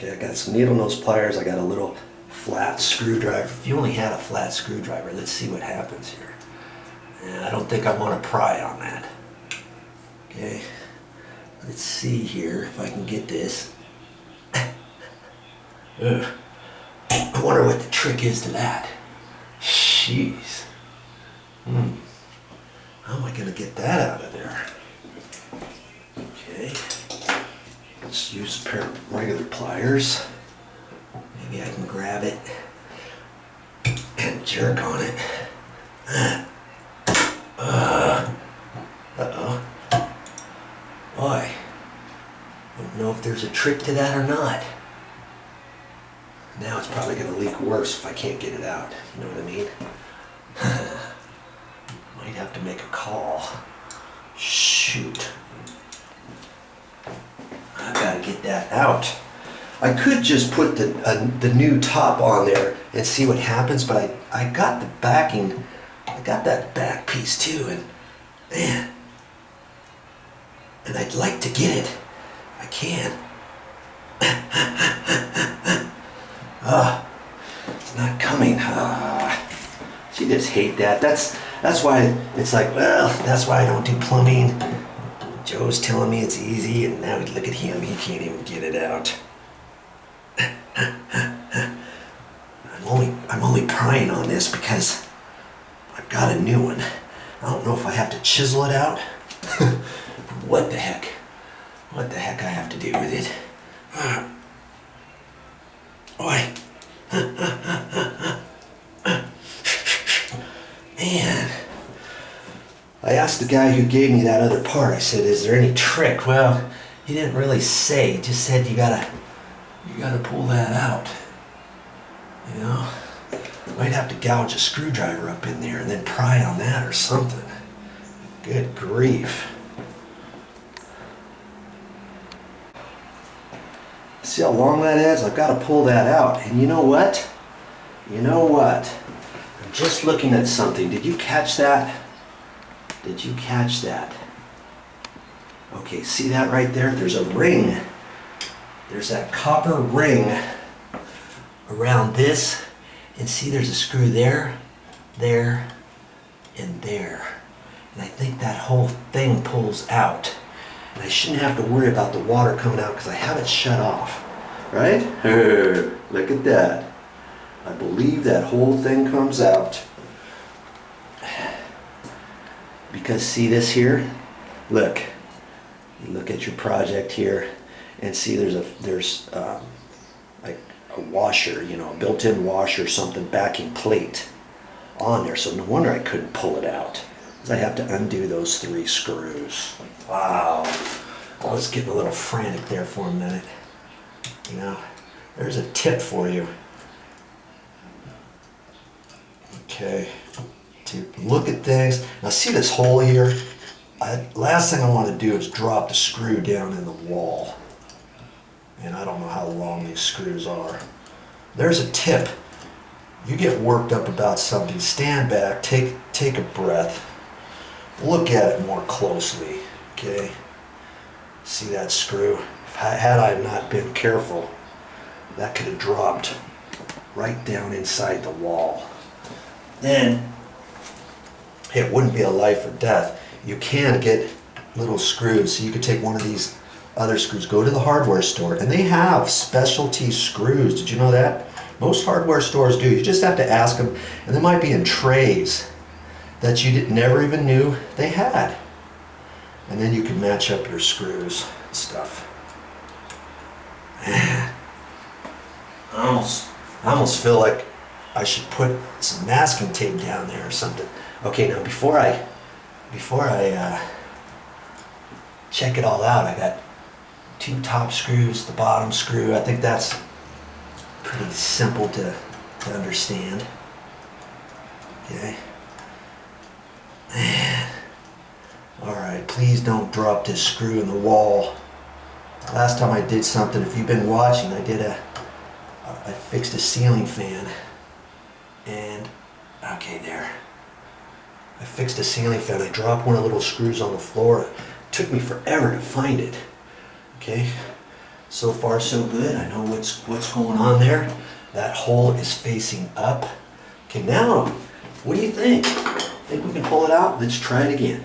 Okay, I got some needle nose pliers. I got a little flat screwdriver. If you only had a flat screwdriver, let's see what happens here. And I don't think I want to pry on that. Okay, let's see here if I can get this. Ugh. I wonder what the trick is to that. Jeez. How am I going to get that out of there? Okay. Let's use a pair of regular pliers. Maybe I can grab it and jerk on it. Uh-oh. Boy. I don't know if there's a trick to that or not. Now it's probably going to leak worse if I can't get it out. You know what I mean? Might have to make a call. Shoot. I've got to get that out. I could just put the new top on there and see what happens, but I got the backing. I got that back piece too, and man, and I'd like to get it. I can. It's not coming. She just hate that. That's why it's like, well, that's why I don't do plumbing. Joe's telling me it's easy, and now look at him, he can't even get it out. I'm only prying on this because I've got a new one. I don't know if I have to chisel it out. What the heck? What the heck I have to do with it? Oi. Man. I asked the guy who gave me that other part, I said, is there any trick? Well, he didn't really say, he just said you gotta pull that out. You know? Might have to gouge a screwdriver up in there and then pry on that or something. Good grief. See how long that is? I've got to pull that out. And you know what? You know what? I'm just looking at something. Did you catch that? Did you catch that? Okay, see that right there? There's a ring. There's that copper ring around this. And see there's a screw there, there, and there. And I think that whole thing pulls out. And I shouldn't have to worry about the water coming out because I have it shut off. Right? Look at that. I believe that whole thing comes out. Because see this here? Look. You look at your project here and see there's like a washer, you know, a built-in washer, something, backing plate on there. So no wonder I couldn't pull it out. I have to undo those 3 screws. Wow. I was getting a little frantic there for a minute. You know, there's a tip for you. Okay. To look at things. Now see this hole here? Last thing I want to do is drop the screw down in the wall. And I don't know how long these screws are. There's a tip. You get worked up about something, stand back, take a breath. Look at it more closely, okay? See that screw? Had I not been careful, that could have dropped right down inside the wall. Then, it wouldn't be a life or death. You can get little screws, so you could take one of these other screws, go to the hardware store, and they have specialty screws. Did you know that? Most hardware stores do. You just have to ask them, and they might be in trays that you never even knew they had. And then you can match up your screws and stuff. Man, I almost feel like I should put some masking tape down there or something. Okay, now before I check it all out, I got 2 top screws, the bottom screw. I think that's pretty simple to understand. Okay. Man. Alright, please don't drop this screw in the wall. Last time I did something, if you've been watching, I fixed a ceiling fan. And, okay, there. I fixed a ceiling fan. I dropped one of the little screws on the floor. It took me forever to find it. Okay? So far so good. I know what's going on there. That hole is facing up. Okay, now, what do you think? Think we can pull it out? Let's try it again.